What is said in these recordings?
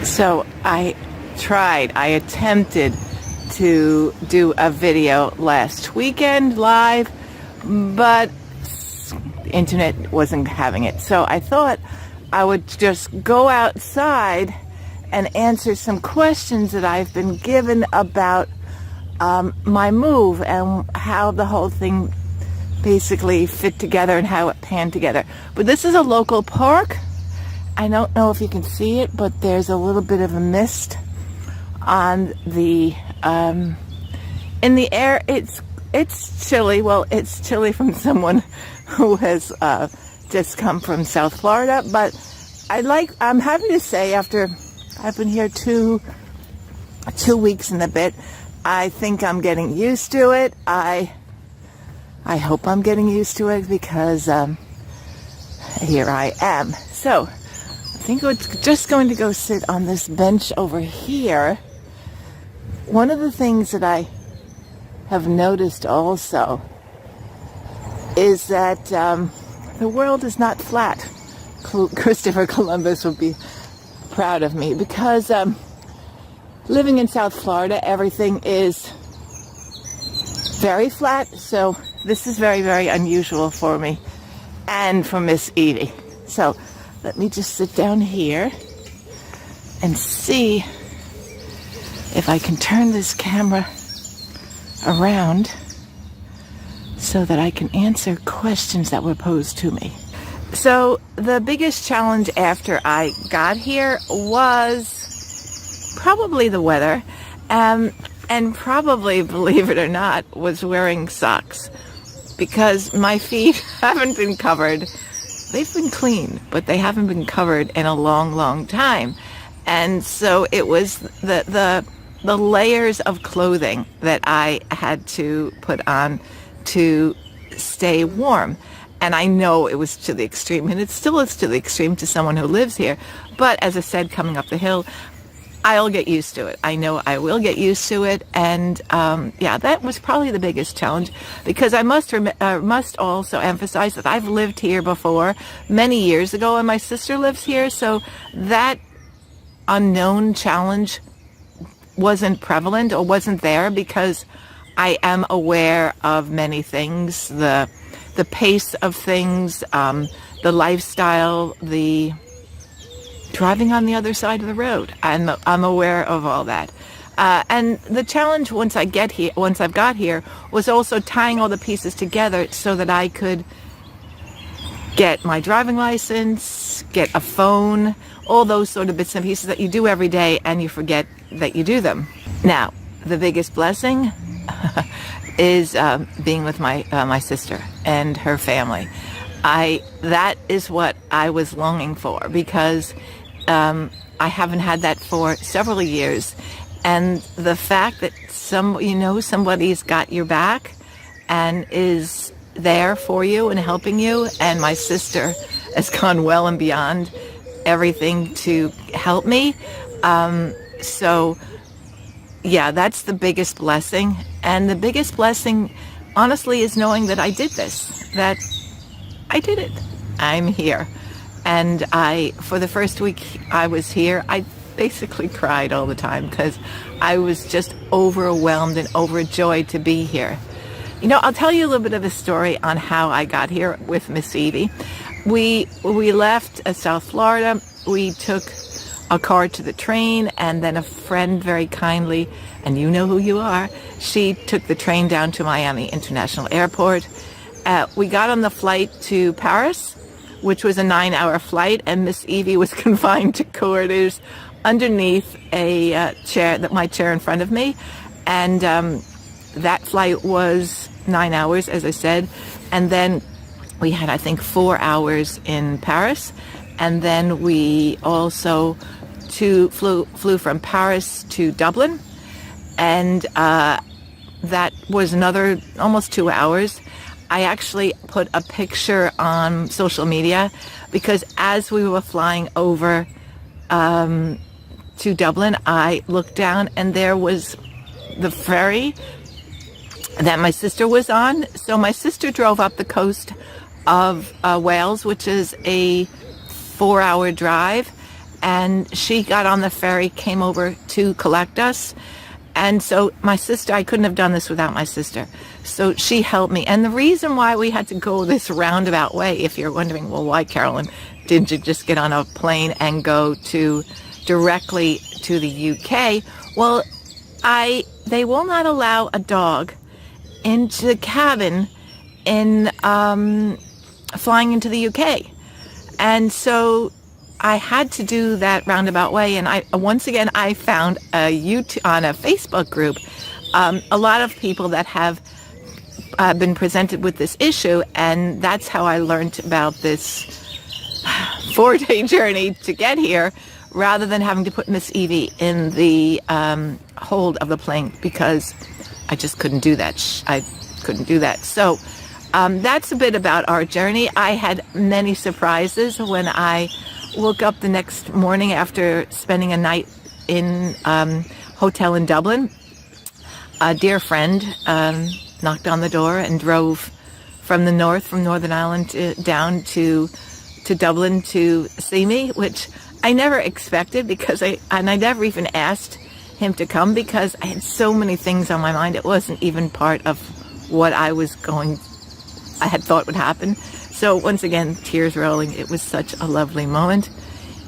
So I attempted to do a video last weekend live, but the internet wasn't having it. So I thought I would just go outside and answer some questions that I've been given about my move and how the whole thing basically fit together and how it panned together. But this is a local park. I don't know if you can see it, but there's a little bit of a mist on the in the air. It's chilly. Well, it's chilly from someone who has just come from South Florida, but I'm happy to say, after I've been here two weeks and a bit, I think I'm getting used to it. I hope I'm getting used to it, because here I am. So I think we're just going to go sit on this bench over here. One of the things that I have noticed also is that the world is not flat. Christopher Columbus would be proud of me, because living in South Florida, everything is very flat. So this is very, very unusual for me and for Miss Eevee. So let me just sit down here and see if I can turn this camera around so that I can answer questions that were posed to me. So the biggest challenge after I got here was probably the weather, and probably, believe it or not, was wearing socks, because my feet haven't been covered. They've been clean, but they haven't been covered in a long, long time. And so it was the layers of clothing that I had to put on to stay warm. And I know it was to the extreme, and it still is to the extreme to someone who lives here. But as I said, coming up the hill, I'll get used to it. I know I will get used to it. And yeah, that was probably the biggest challenge, because I must also emphasize that I've lived here before many years ago, and my sister lives here. So that unknown challenge wasn't prevalent or wasn't there, because I am aware of many things, the pace of things, the lifestyle, the driving on the other side of the road. I'm aware of all that. And the challenge once I've got here, was also tying all the pieces together so that I could get my driving license, get a phone, all those sort of bits and pieces that you do every day and you forget that you do them. Now, the biggest blessing is being with my sister and her family. That is what I was longing for, because I haven't had that for several years. And the fact that somebody's got your back and is there for you and helping you, and my sister has gone well and beyond everything to help me. So yeah, that's the biggest blessing. And the biggest blessing, honestly, is knowing that I did this, that I did it. I'm here. And for the first week I was here, I basically cried all the time, because I was just overwhelmed and overjoyed to be here. I'll tell you a little bit of a story on how I got here with Miss Eevee. We left South Florida. We took a car to the train, and then a friend very kindly, and you know who you are, she took the train down to Miami International Airport. We got on the flight to Paris, which was a 9-hour flight, and Miss Eevee was confined to quarters underneath my chair in front of me. And that flight was 9 hours, as I said. And then we had, I think, 4 hours in Paris. And then we also flew from Paris to Dublin. And that was another almost 2 hours. I actually put a picture on social media, because as we were flying over to Dublin, I looked down and there was the ferry that my sister was on. So my sister drove up the coast of Wales, which is a 4-hour drive, and she got on the ferry, came over to collect us. And so my sister, I couldn't have done this without my sister. So she helped me. And the reason why we had to go this roundabout way, if you're wondering, well, why, Carolyn, didn't you just get on a plane and go directly to the UK? Well, they will not allow a dog into the cabin in flying into the UK. And so I had to do that roundabout way, and I found on a Facebook group a lot of people that have been presented with this issue, and that's how I learned about this 4-day journey to get here, rather than having to put Miss Eevee in the hold of the plane, because I just couldn't do that. I couldn't do that. So that's a bit about our journey. I had many surprises when I woke up the next morning after spending a night in hotel in Dublin. A dear friend knocked on the door and drove from Northern Ireland down to Dublin to see me, which I never expected, because I never even asked him to come, because I had so many things on my mind. It wasn't even part of what I had thought would happen. So once again, tears rolling. It was such a lovely moment.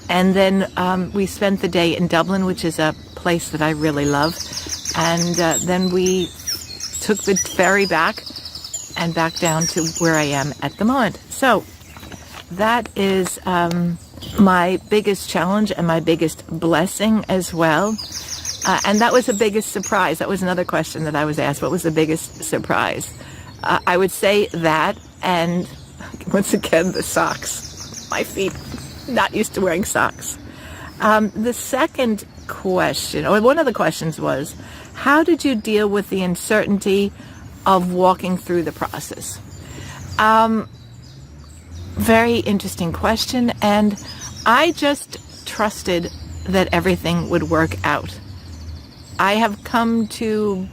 And then we spent the day in Dublin, which is a place that I really love. And then we took the ferry back down to where I am at the moment. So that is my biggest challenge and my biggest blessing as well. And that was the biggest surprise. That was another question that I was asked. What was the biggest surprise? I would say that, and once again, the socks. My feet, not used to wearing socks. The second question, or one of the questions was, how did you deal with the uncertainty of walking through the process? Very interesting question, and I just trusted that everything would work out. I have come to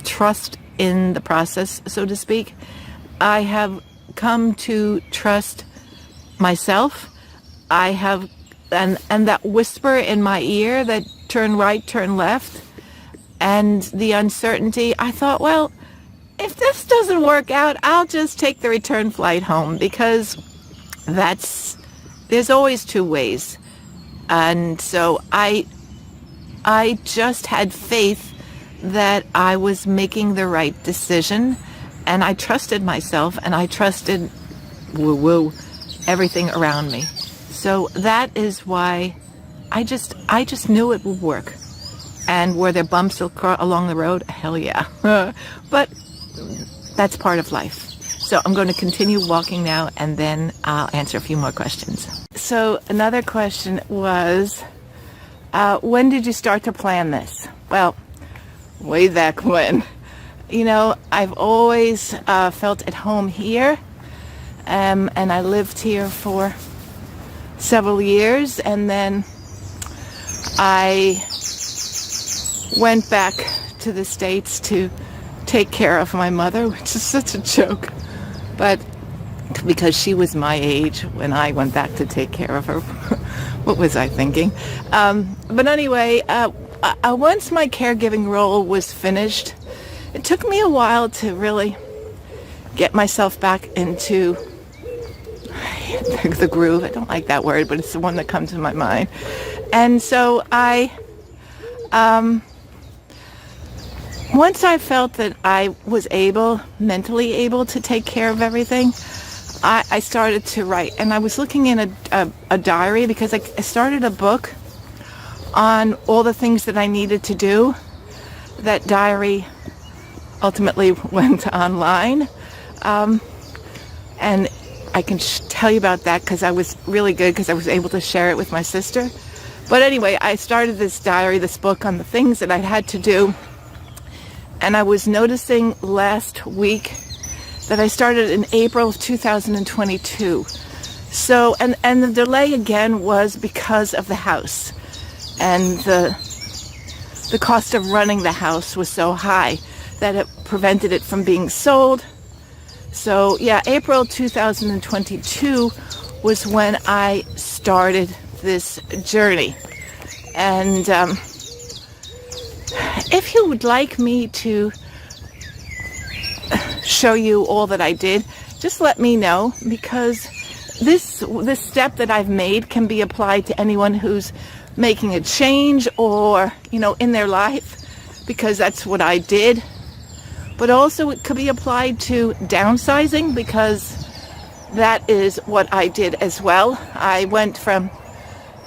trust in the process, so to speak. I have come to trust myself. I have, and that whisper in my ear that turn right, turn left, and the uncertainty, I thought, well, if this doesn't work out, I'll just take the return flight home, because there's always two ways. And so I just had faith that I was making the right decision, and I trusted myself, and I trusted everything around me. So that is why I just knew it would work. And were there bumps along the road? Hell yeah. But that's part of life. So I'm going to continue walking now, and then I'll answer a few more questions. So another question was, when did you start to plan this? Well, way back when. You know, I've always felt at home here, and I lived here for several years, and then I went back to the States to take care of my mother, which is such a joke, but because she was my age when I went back to take care of her. What was I thinking? But anyway, once my caregiving role was finished, it took me a while to really get myself back into the groove. I don't like that word, but it's the one that comes to my mind. And so once I felt that I was mentally able to take care of everything, I started to write. And I was looking in a diary, because I started a book on all the things that I needed to do. That diary ultimately went online. And I can tell you about that, because I was really good, because I was able to share it with my sister. But anyway, I started this diary, this book, on the things that I had to do. And I was noticing last week that I started in April of 2022. So, and the delay again was because of the house. And the cost of running the house was so high that it prevented it from being sold. So yeah, April 2022 was when I started this journey. And if you would like me to show you all that I did, just let me know, because this step that I've made can be applied to anyone who's making a change or, in their life, because that's what I did. But also it could be applied to downsizing, because that is what I did as well. I went from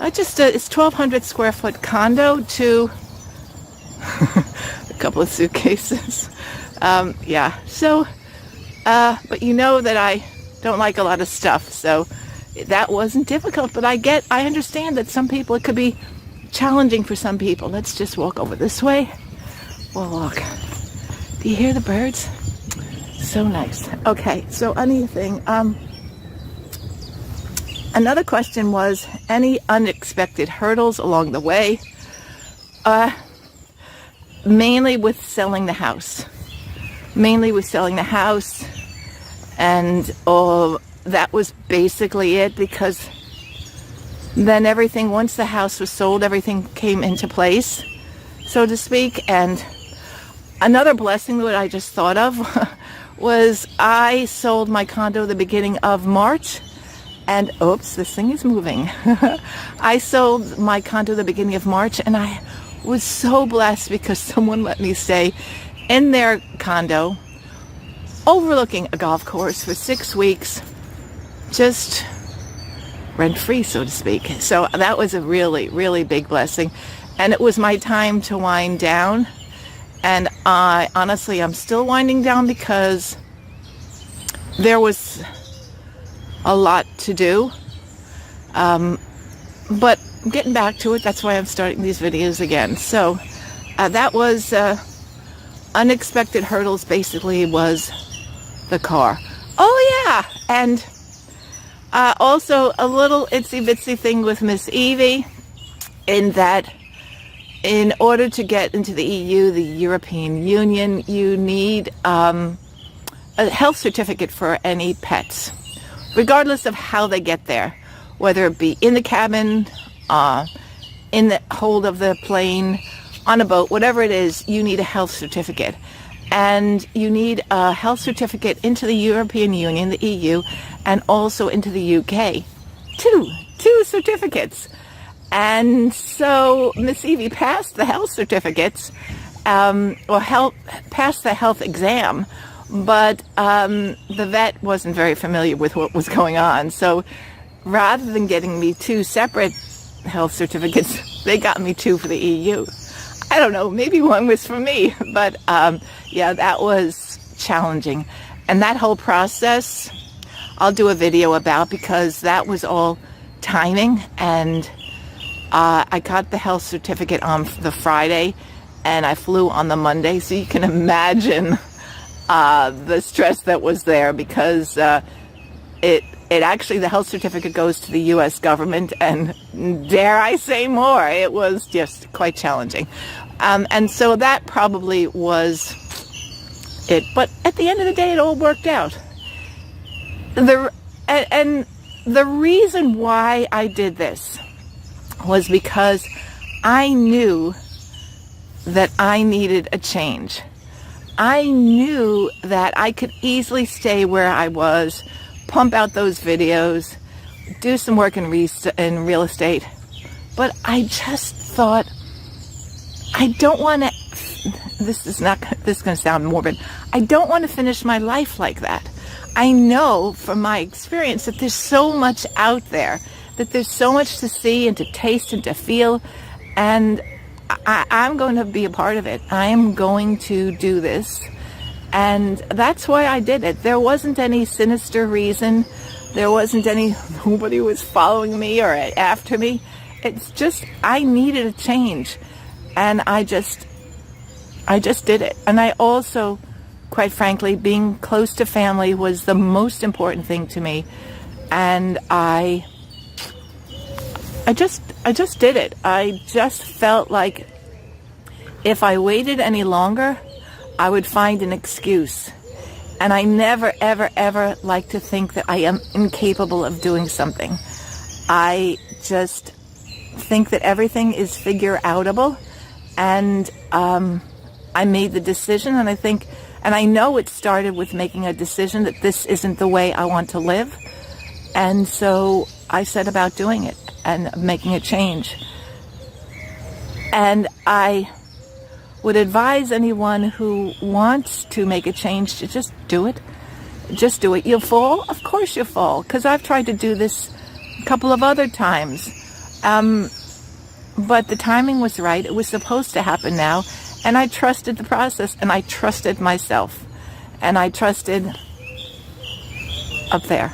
it's 1,200 square foot condo to a couple of suitcases. So, but you know that I don't like a lot of stuff, so that wasn't difficult. But I understand that some people, it could be challenging for some people. Let's just walk over this way. We'll walk. Do you hear the birds? So nice. Okay, so anything. Another question was, any unexpected hurdles along the way? Mainly with selling the house. And that was basically it, because then everything, once the house was sold, everything came into place, so to speak. And another blessing that I just thought of was I sold my condo the beginning of March. And oops, this thing is moving. I sold my condo the beginning of March, and I was so blessed because someone let me stay in their condo overlooking a golf course for 6 weeks, just rent-free, so to speak. So that was a really, really big blessing. And it was my time to wind down. And honestly, I'm still winding down, because there was a lot to do. But getting back to it, that's why I'm starting these videos again. So that was unexpected hurdles, basically, was the car. Oh yeah, and also a little itsy bitsy thing with Miss Eevee, in that in order to get into the EU, the European Union, you need a health certificate for any pets, regardless of how they get there, whether it be in the cabin, in the hold of the plane, on a boat, whatever it is, you need a health certificate. And you need a health certificate into the European Union, the EU, and also into the UK. Two certificates. And so Miss Eevee passed the health certificates, passed the health exam, but the vet wasn't very familiar with what was going on. So rather than getting me 2 separate health certificates, they got me 2 for the EU. I don't know, maybe one was for me, but yeah, that was challenging. And that whole process, I'll do a video about, because that was all timing. And I got the health certificate on the Friday, and I flew on the Monday. So you can imagine the stress that was there, because it actually, the health certificate goes to the U.S. government, and dare I say more, it was just quite challenging. And so that probably was it. But at the end of the day, it all worked out. And the reason why I did this was because I knew that I needed a change. I knew that I could easily stay where I was, pump out those videos, do some work in real estate. But I just thought, I don't want to, this is going to sound morbid, I don't want to finish my life like that. I know from my experience that there's so much out there, that there's so much to see and to taste and to feel, and I'm going to be a part of it. I'm going to do this. And that's why I did it. There wasn't any sinister reason. There wasn't nobody was following me or after me. It's just, I needed a change. And I just did it. And I also, quite frankly, being close to family was the most important thing to me. And I just did it. I just felt like if I waited any longer, I would find an excuse. And I never, ever, ever like to think that I am incapable of doing something. I just think that everything is figure-outable, and I made the decision, and I know it started with making a decision that this isn't the way I want to live, and so I set about doing it and making a change. And I would advise anyone who wants to make a change to just do it. Just do it. You'll fall? Of course you'll fall, because I've tried to do this a couple of other times. But the timing was right. It was supposed to happen now. And I trusted the process, and I trusted myself, and I trusted up there.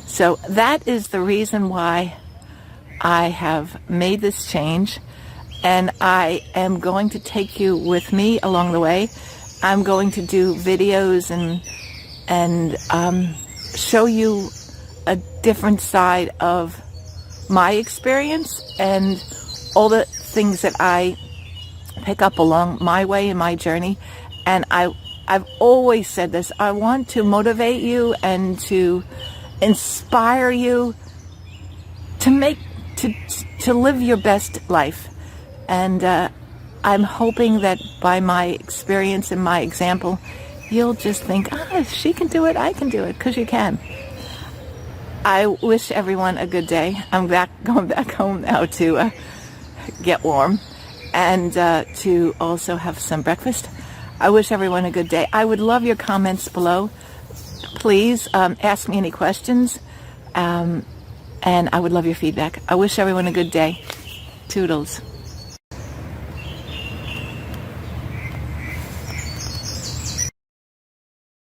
So that is the reason why I have made this change, and I am going to take you with me along the way. I'm going to do videos and show you a different side of my experience and all the things that I pick up along my way in my journey. And I've always said this, I want to motivate you and to inspire you to live your best life. And I'm hoping that by my experience and my example, you'll just think, if she can do it, I can do it, because you can. I wish everyone a good day. I'm going back home now to get warm and to also have some breakfast. I wish everyone a good day. I would love your comments below. Please ask me any questions, and I would love your feedback. I wish everyone a good day. Toodles.